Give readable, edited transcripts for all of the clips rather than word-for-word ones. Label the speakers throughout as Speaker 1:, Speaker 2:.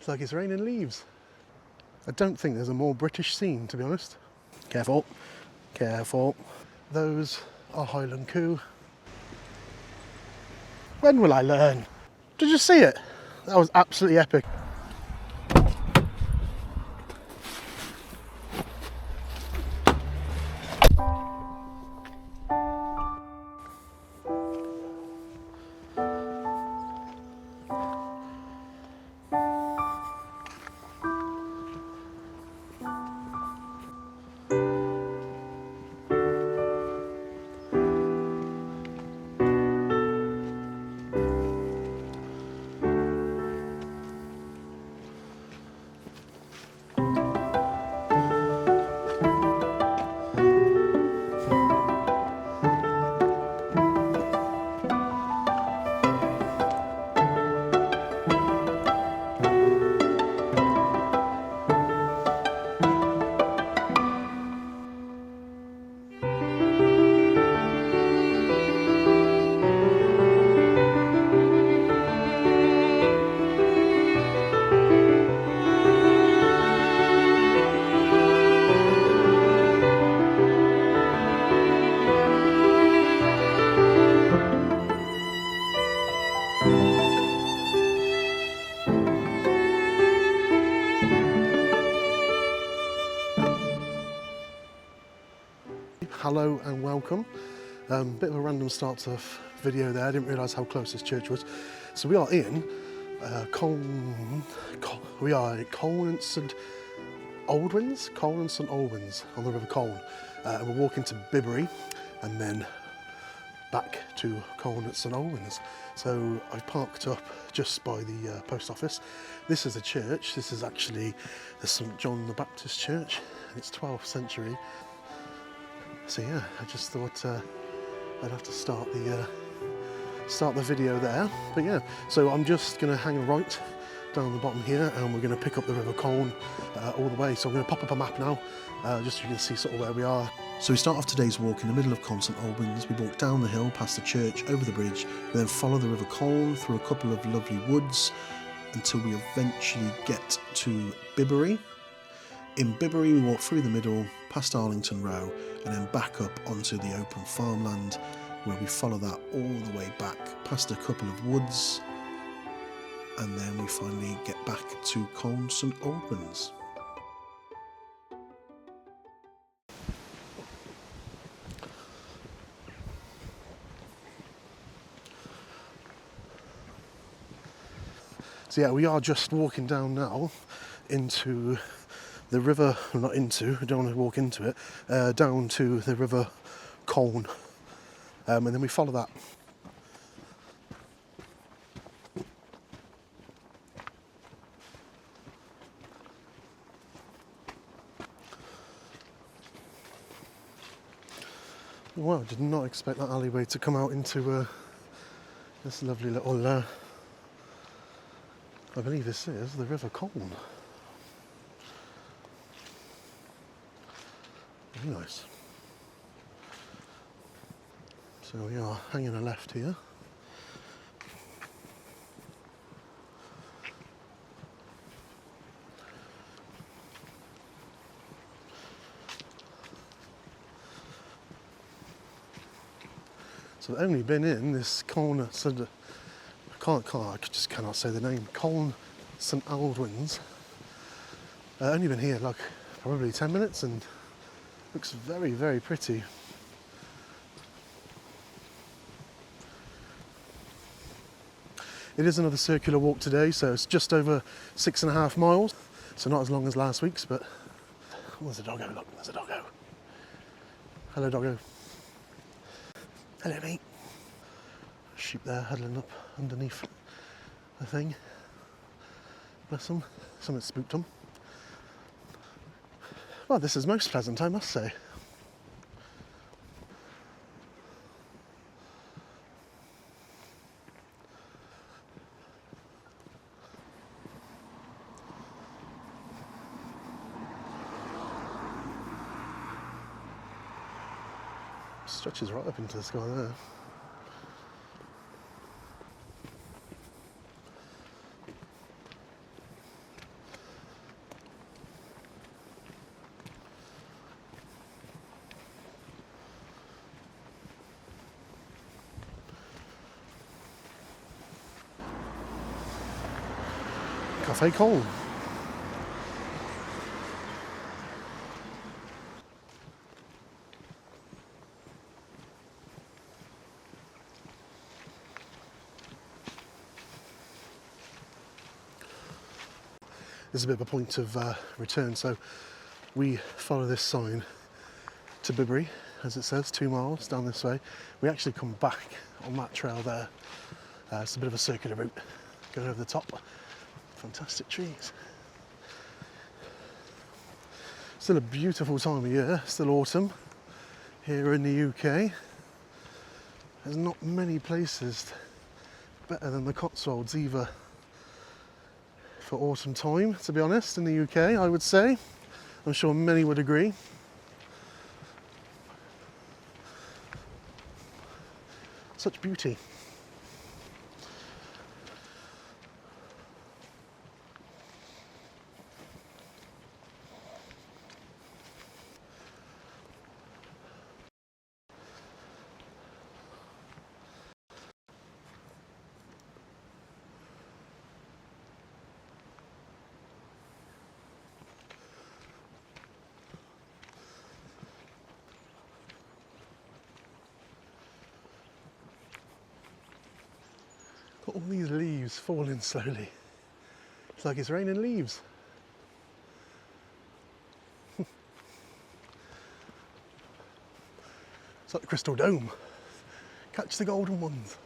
Speaker 1: It's like it's raining leaves. I don't think there's a more British scene, to be honest. Careful, careful. Those are Highland Coo. When will I learn? Did you see it? That was absolutely epic. Hello and welcome. Bit of a random start to video there. I didn't realise how close this church was. So we are in Coln St Aldwyns on the River Coln. And we're walking to Bibury and then back to Coln St Aldwyns. So I've parked up just by the post office. This is a church. This is actually the St John the Baptist Church. It's 12th century. So yeah, I just thought I'd have to start the video there. But yeah, so I'm just going to hang a right down the bottom here, and we're going to pick up the River Coln all the way. So I'm going to pop up a map now, just so you can see sort of where we are. So we start off today's walk in the middle of Coll St Aldwyns. We walk down the hill past the church, over the bridge. We then follow the River Coln through a couple of lovely woods until we eventually get to Bibury. In Bibury, we walk through the middle, past Arlington Row, and then back up onto the open farmland, where we follow that all the way back, past a couple of woods, and then we finally get back to Coll St Aldwyns. So yeah, we are just walking down now into the river, well, not into, I don't want to walk into it, down to the River Coln, and then we follow that. Wow, did not expect that alleyway to come out into this lovely little, I believe this is the River Coln. Very nice. So we are hanging a left here. So I've only been in this corner, so I just cannot say the name, Coln St Aldwyns. Only been here like probably 10 minutes and looks very, very pretty. It is another circular walk today, so it's just over 6.5 miles. So not as long as last week's, but oh, there's a doggo, look, there's a doggo. Hello, doggo. Hello, mate. Sheep there huddling up underneath the thing. Bless them. Something spooked them. Well, this is most pleasant, I must say. Stretches right up into the sky there. Cafe Coln. There's a bit of a point of return, so we follow this sign to Bibury, as it says, 2 miles down this way. We actually come back on that trail there. It's a bit of a circular route going over the top. Fantastic trees. Still a beautiful time of year, still autumn here in the UK. There's not many places better than the Cotswolds either for autumn time, to be honest, in the UK, I would say. I'm sure many would agree. Such beauty. Got all these leaves falling slowly. It's like it's raining leaves. It's like the Crystal Dome. Catch the golden ones.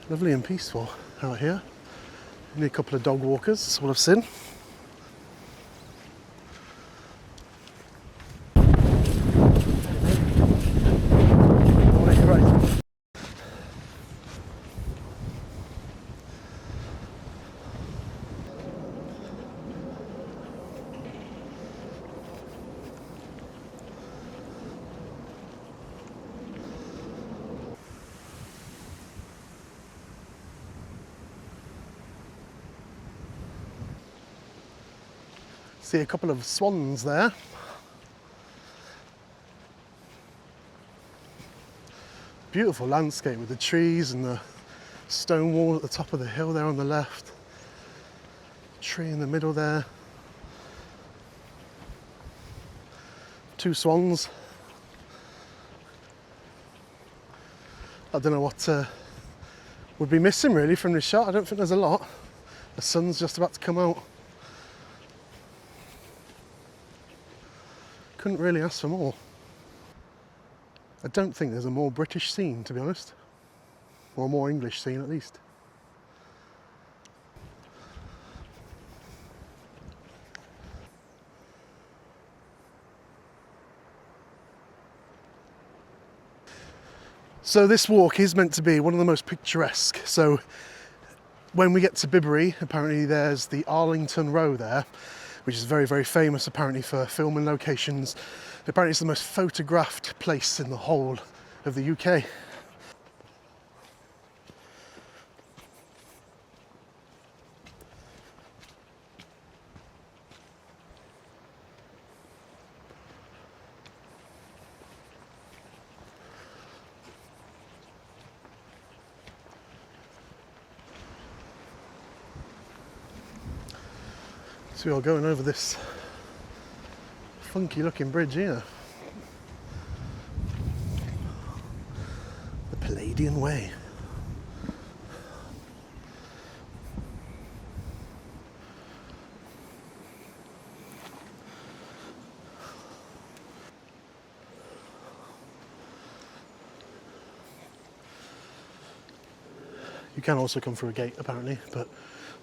Speaker 1: Lovely and peaceful out here. Only a couple of dog walkers, that's all I've seen. See a couple of swans there. Beautiful landscape with the trees and the stone wall at the top of the hill there on the left. Tree in the middle there. 2 swans. I don't know what would be missing really from this shot. I don't think there's a lot. The sun's just about to come out. Couldn't really ask for more. I don't think there's a more British scene, to be honest. Or a more English scene, at least. So this walk is meant to be one of the most picturesque. So when we get to Bibury, apparently there's the Arlington Row there, which is very, very famous apparently for filming locations. Apparently it's the most photographed place in the whole of the UK. So we are going over this funky looking bridge here. The Palladian Way. You can also come through a gate apparently, but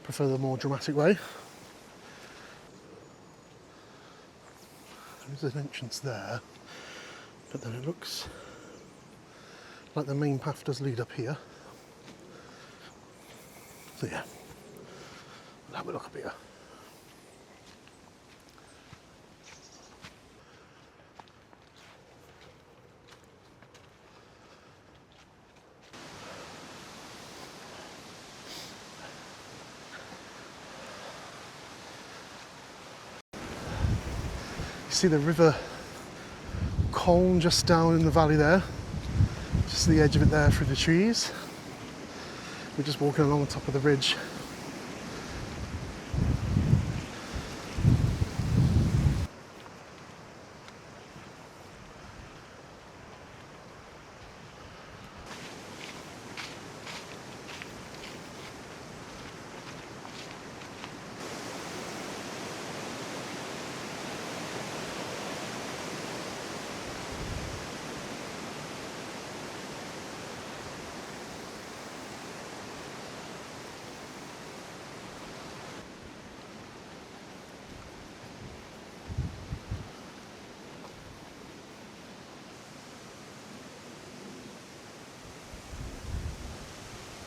Speaker 1: prefer the more dramatic way. There's an entrance there, but then it looks like the main path does lead up here. So yeah, we'll have a look up here. See the River Coln just down in the valley there, just the edge of it there through the trees. We're just walking along the top of the ridge.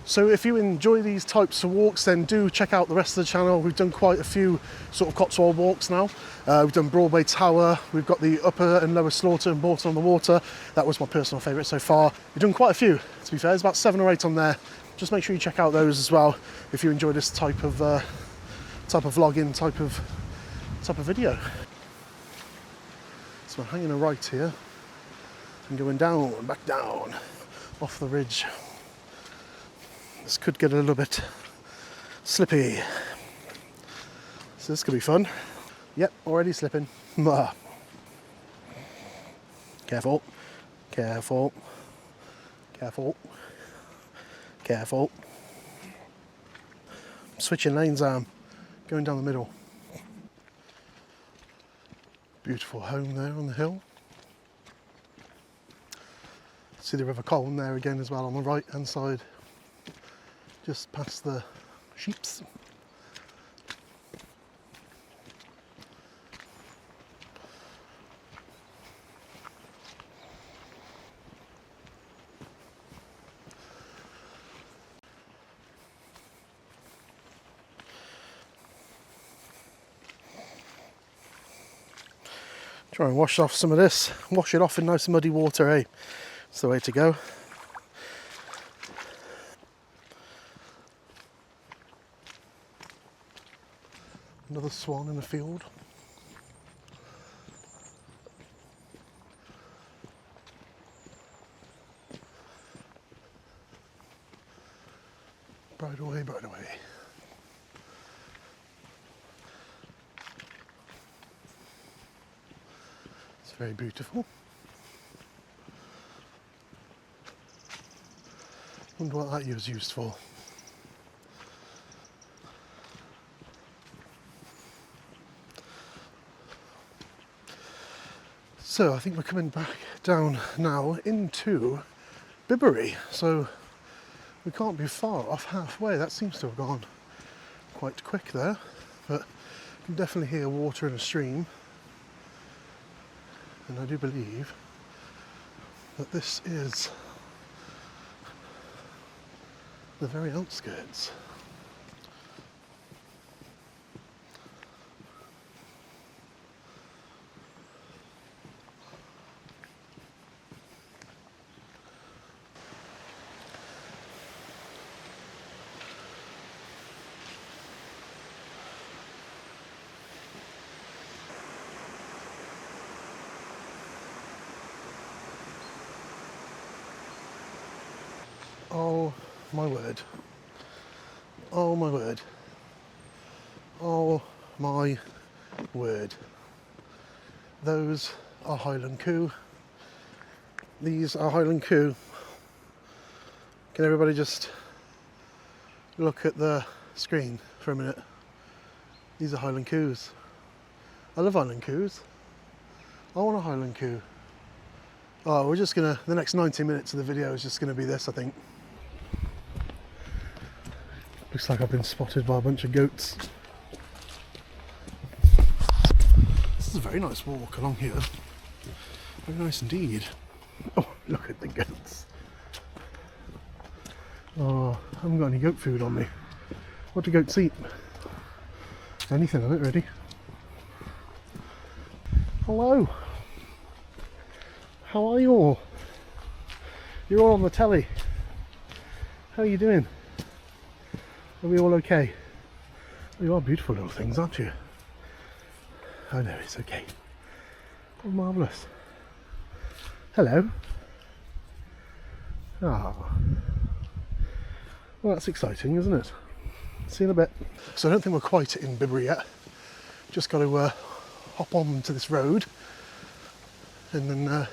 Speaker 1: So if you enjoy these types of walks, then do check out the rest of the channel. We've done quite a few sort of Cotswold walks now. We've done Broadway Tower, we've got the Upper and Lower Slaughter and Bourton on the Water. That was my personal favourite so far. We've done quite a few, to be fair. There's about 7 or 8 on there. Just make sure you check out those as well if you enjoy this type of vlogging, type of video. So we're hanging a right here and going down, back down, off the ridge. This could get a little bit slippy. So this could be fun. Yep, already slipping. Careful, careful, careful, careful. Switching lanes, going down the middle. Beautiful home there on the hill. See the River Coln there again as well on the right hand side. Just past the sheeps. Try and wash off some of this. Wash it off in nice muddy water, eh? That's the way to go. Another swan in the field. Bride away, bride away. It's very beautiful. Wonder what that was used for. So I think we're coming back down now into Bibury, so we can't be far off halfway. That seems to have gone quite quick there, but you can definitely hear water in a stream, and I do believe that this is the very outskirts. Oh my word. Oh my word. Oh my word. Those are Highland Coo. These are Highland Coo. Can everybody just look at the screen for a minute? These are Highland Coos. I love Highland Coos. I want a Highland Coo. Oh, we're just gonna, the next 90 minutes of the video is just gonna be this, I think. Looks like I've been spotted by a bunch of goats. This is a very nice walk along here. Very nice indeed. Oh, look at the goats. Oh, I haven't got any goat food on me. What do goats eat? Anything on it, really. Hello. How are you all? You're all on the telly. How are you doing? Are we all okay? Oh, you are beautiful little things, aren't you? Oh no, it's okay. Oh, marvellous. Hello. Ah. Well, that's exciting, isn't it? See you in a bit. So I don't think we're quite in Bibury yet. Just got to hop on to this road and then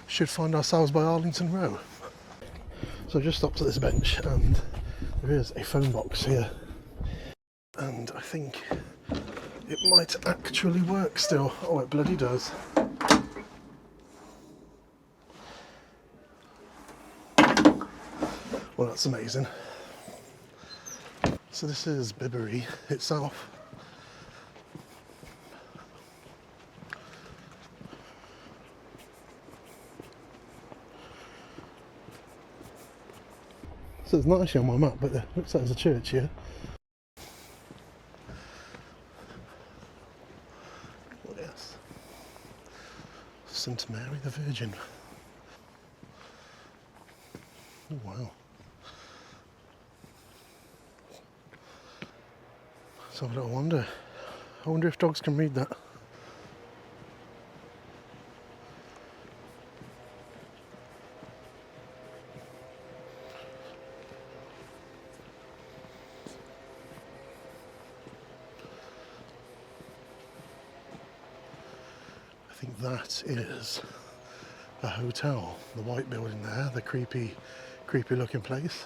Speaker 1: should find ourselves by Arlington Row. So I just stopped at this bench and there is a phone box here, and I think it might actually work still. Oh, it bloody does. Well, that's amazing. So this is Bibury itself. So it's not actually on my map, but it looks like there's a church here. Oh yes. St Mary the Virgin. Oh wow. So I wonder if dogs can read that. I think that is a hotel, the white building there, the creepy looking place.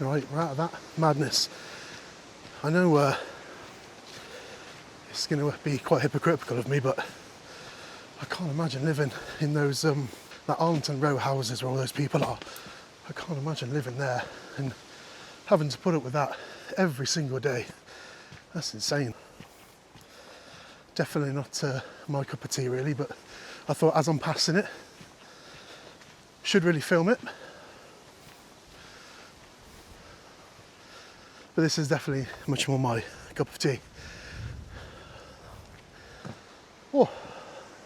Speaker 1: Right, we're out of that madness. I know It's going to be quite hypocritical of me, but I can't imagine living in those that Arlington Row houses where all those people are. I can't imagine living there and having to put up with that every single day. That's insane. Definitely not my cup of tea really, but I thought as I'm passing it, should really film it. But this is definitely much more my cup of tea. Oh,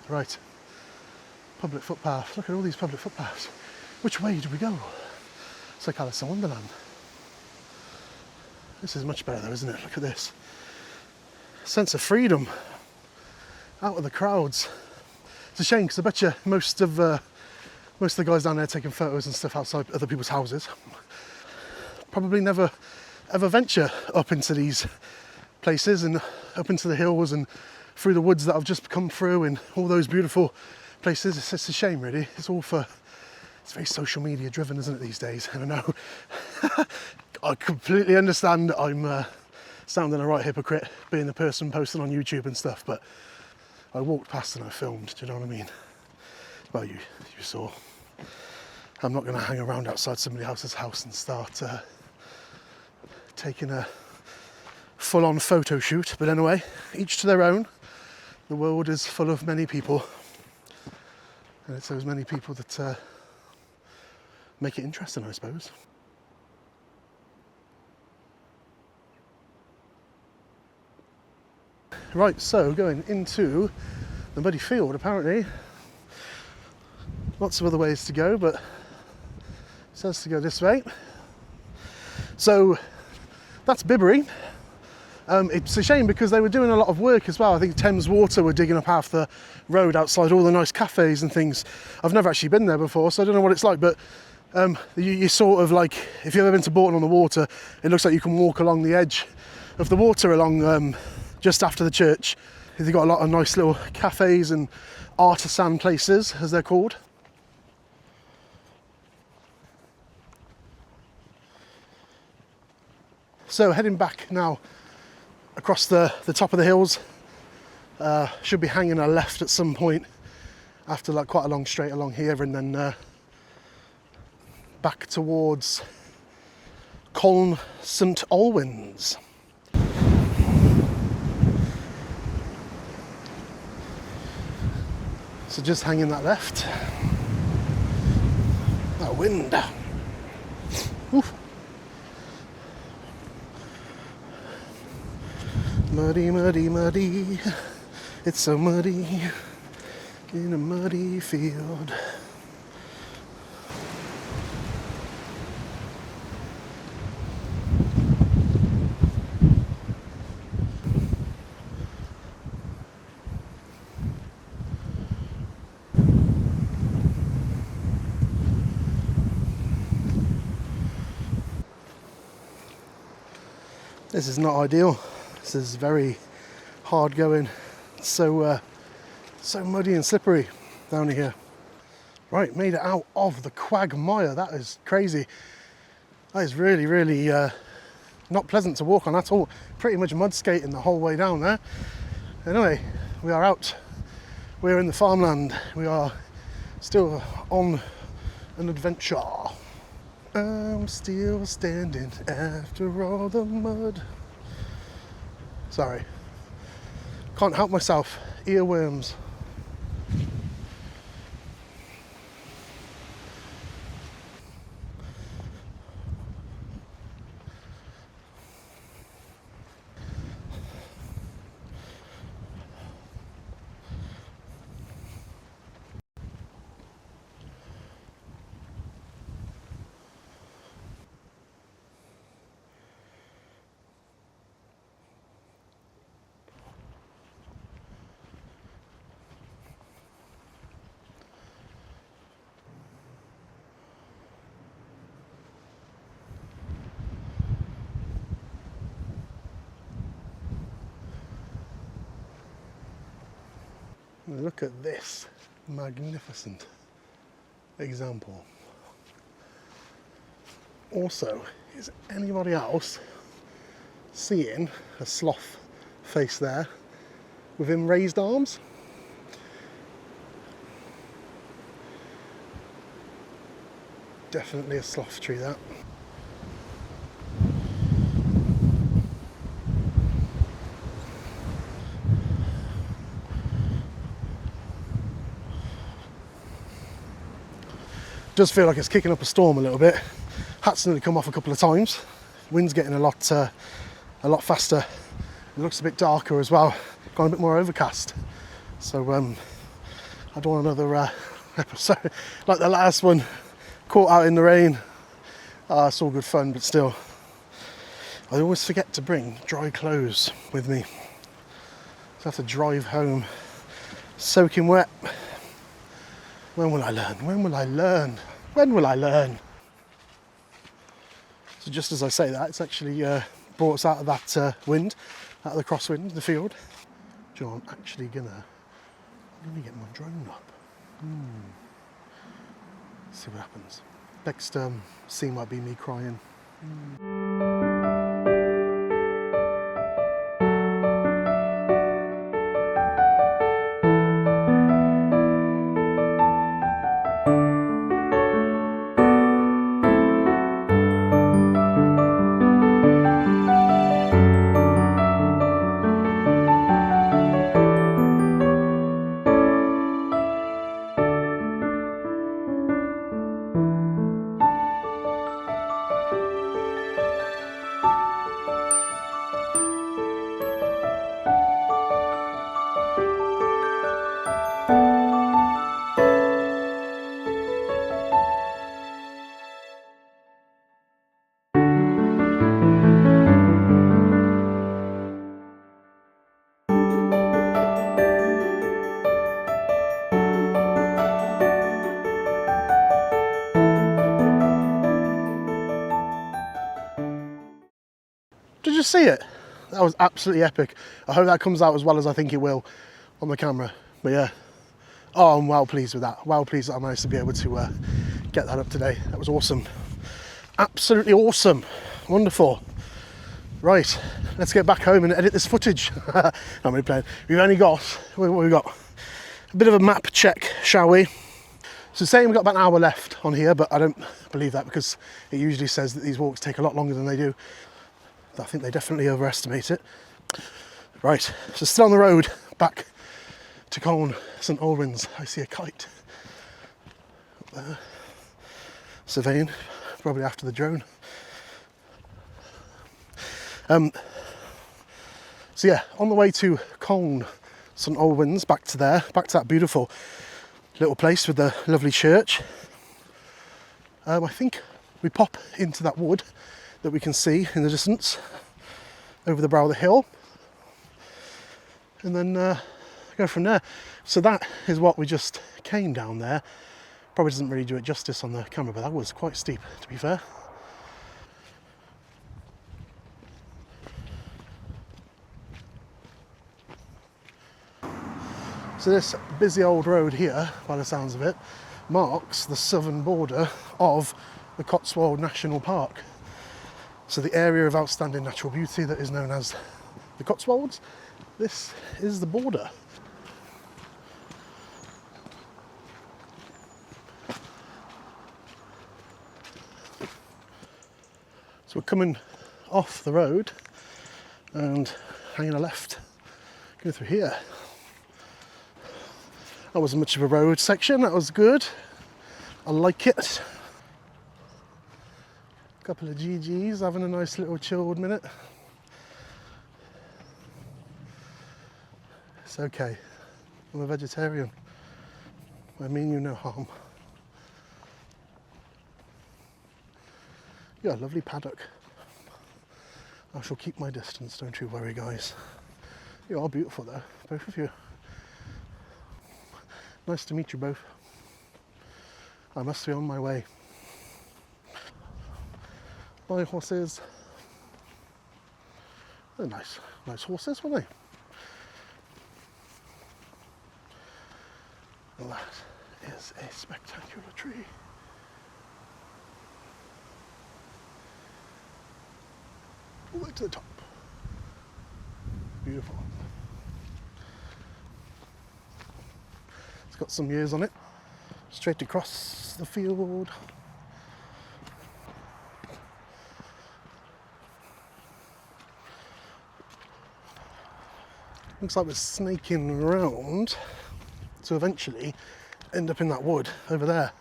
Speaker 1: right. Public footpath. Look at all these public footpaths. Which way do we go? It's like Alice in Wonderland. This is much better though, isn't it? Look at this. Sense of freedom. Out of the crowds. It's a shame because I bet you most of the guys down there taking photos and stuff outside other people's houses probably never ever venture up into these places and up into the hills and through the woods that I've just come through and all those beautiful places. It's just a shame really. It's very social media driven, isn't it, these days? I don't know. I completely understand I'm sounding a right hypocrite being the person posting on YouTube and stuff, but I walked past and I filmed, do you know what I mean? Well, you saw. I'm not going to hang around outside somebody else's house and start taking a full-on photo shoot, but anyway, each to their own. The world is full of many people, and it's those many people that make it interesting, I suppose. Right, so going into the muddy field, apparently. Lots of other ways to go, but it says to go this way. So that's Bibury. It's a shame because they were doing a lot of work as well. I think Thames Water were digging up half the road outside all the nice cafes and things. I've never actually been there before, so I don't know what it's like, but you sort of like, if you've ever been to Bourton on the Water, it looks like you can walk along the edge of the water along just after the church. They've got a lot of nice little cafes and artisan places, as they're called. So heading back now across the top of the hills, should be hanging a left at some point after like quite a long straight along here, and then back towards Coln St Aldwyns. So just hanging that left. That wind. Oof. Muddy, muddy, muddy. It's so muddy in a muddy field. This is not ideal. This is very hard going. It's so muddy and slippery down here. Right, made it out of the quagmire. That is crazy. That is really, really not pleasant to walk on at all. Pretty much mud skating the whole way down there. Anyway, we are out. We're in the farmland. We are still on an adventure. I'm still standing after all the mud. Sorry. Can't help myself. Earworms. Look at this magnificent example. Also, is anybody else seeing a sloth face there within raised arms. Definitely a sloth tree, that. Does feel like it's kicking up a storm a little bit. Hat's nearly come off a couple of times. Wind's getting a lot faster. It looks a bit darker as well. Gone a bit more overcast. So I don't want another episode like the last one, caught out in the rain. It's all good fun, but still, I always forget to bring dry clothes with me. So I have to drive home soaking wet. When will I learn? When will I learn? When will I learn? So just as I say that, it's actually brought us out of that wind, out of the crosswind, the field. Do you know, I'm actually gonna get my drone up. See what happens. Next scene might be me crying. Did you see it? That was absolutely epic. I hope that comes out as well as I think it will on the camera. But yeah, oh, I'm well pleased with that. Well pleased that I managed to be able to get that up today. That was awesome. Absolutely awesome. Wonderful. Right, let's get back home and edit this footage. I'm only playing. We've only got, what have we got? A bit of a map check, shall we? So saying we've got about an hour left on here, but I don't believe that because it usually says that these walks take a lot longer than they do. I think they definitely overestimate it. Right, so still on the road back to Coln St. Aldwyns. I see a kite up there, surveying, probably after the drone. So yeah, on the way to Coln St. Aldwyns, back to that beautiful little place with the lovely church. I think we pop into that wood that we can see in the distance over the brow of the hill, and then go from there. So that is what we just came down there. Probably doesn't really do it justice on the camera, but that was quite steep, to be fair. So this busy old road here, by the sounds of it, marks the southern border of the Cotswold National Park. So the area of outstanding natural beauty that is known as the Cotswolds, this is the border. So we're coming off the road and hanging a left, going through here. That wasn't much of a road section, that was good. I like it. Couple of GGs having a nice little chilled minute. It's okay. I'm a vegetarian. I mean you no harm. Yeah, lovely paddock. I shall keep my distance, don't you worry, guys. You are beautiful though, both of you. Nice to meet you both. I must be on my way. My horses. They're nice horses, weren't they? That is a spectacular tree. All the way to the top. Beautiful. got some years on it. Straight across the field. Looks like we're snaking around to eventually end up in that wood over there.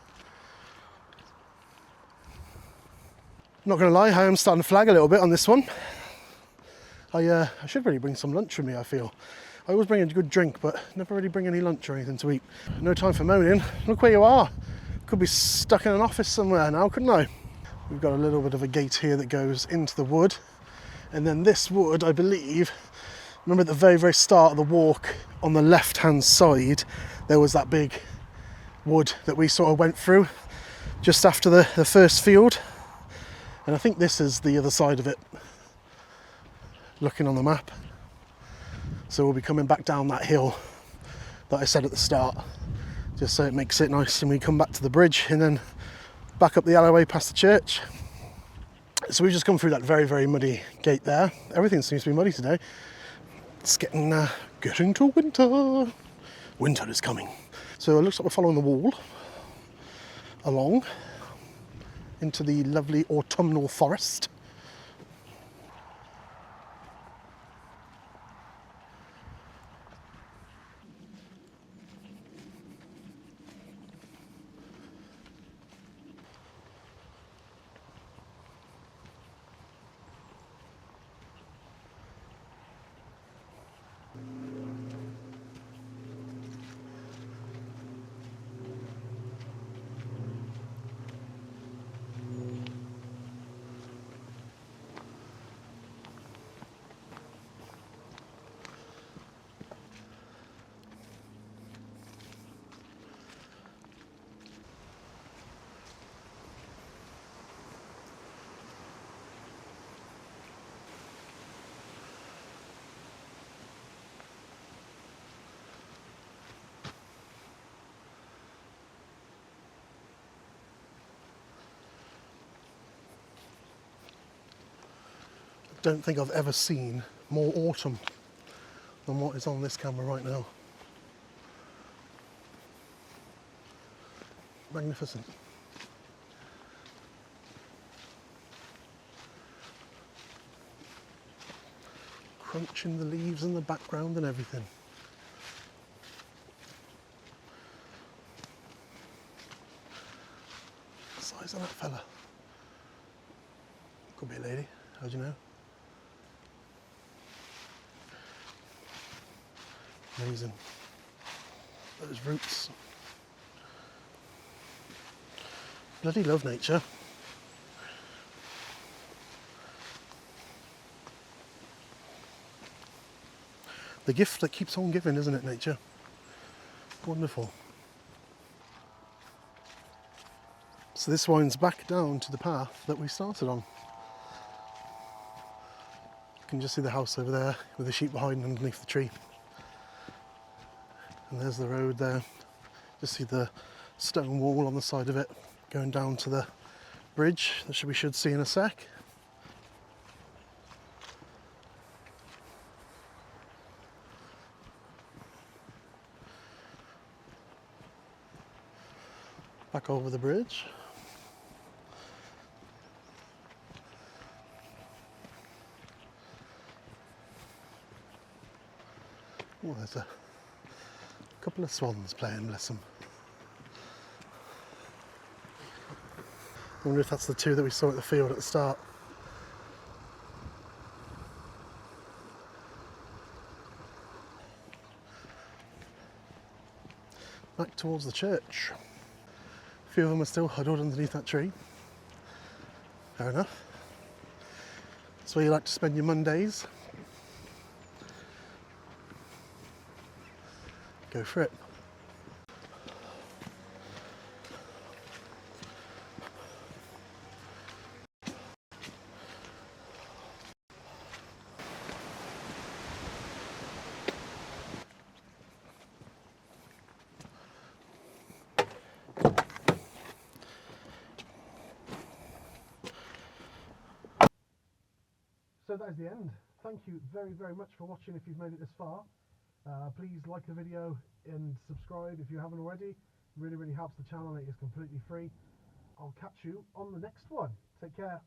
Speaker 1: Not going to lie, I am starting to flag a little bit on this one. I should really bring some lunch with me, I feel. I always bring a good drink, but never really bring any lunch or anything to eat. No time for moaning. Look where you are. Could be stuck in an office somewhere now, couldn't I? We've got a little bit of a gate here that goes into the wood. And then this wood, I believe, remember at the very, very start of the walk on the left-hand side, there was that big wood that we sort of went through just after the first field. And I think this is the other side of it, looking on the map. So we'll be coming back down that hill that I said at the start, just so it makes it nice, and we come back to the bridge and then back up the alleyway past the church. So we've just come through that very, very muddy gate there. Everything seems to be muddy today. It's getting to winter. Winter is coming. So it looks like we're following the wall along into the lovely autumnal forest. Don't think I've ever seen more autumn than what is on this camera right now. Magnificent. Crunching the leaves in the background and everything. The size of that fella. Could be a lady, how do you know? Amazing. Those roots. Bloody love nature. The gift that keeps on giving, isn't it, nature? Wonderful. So this winds back down to the path that we started on. You can just see the house over there with the sheep behind underneath the tree. And there's the road there. Just see the stone wall on the side of it going down to the bridge that we should see in a sec. Back over the bridge. Oh, there's a couple of swans playing, bless them. I wonder if that's the two that we saw at the field at the start. Back towards the church. A few of them are still huddled underneath that tree. Fair enough. That's where you like to spend your Mondays. Go for it. So that is the end. Thank you very, very much for watching if you've made it this far.
Speaker 2: Please like the video and subscribe if you haven't already. It really helps the channel. It is completely free. I'll catch you on the next one. Take care.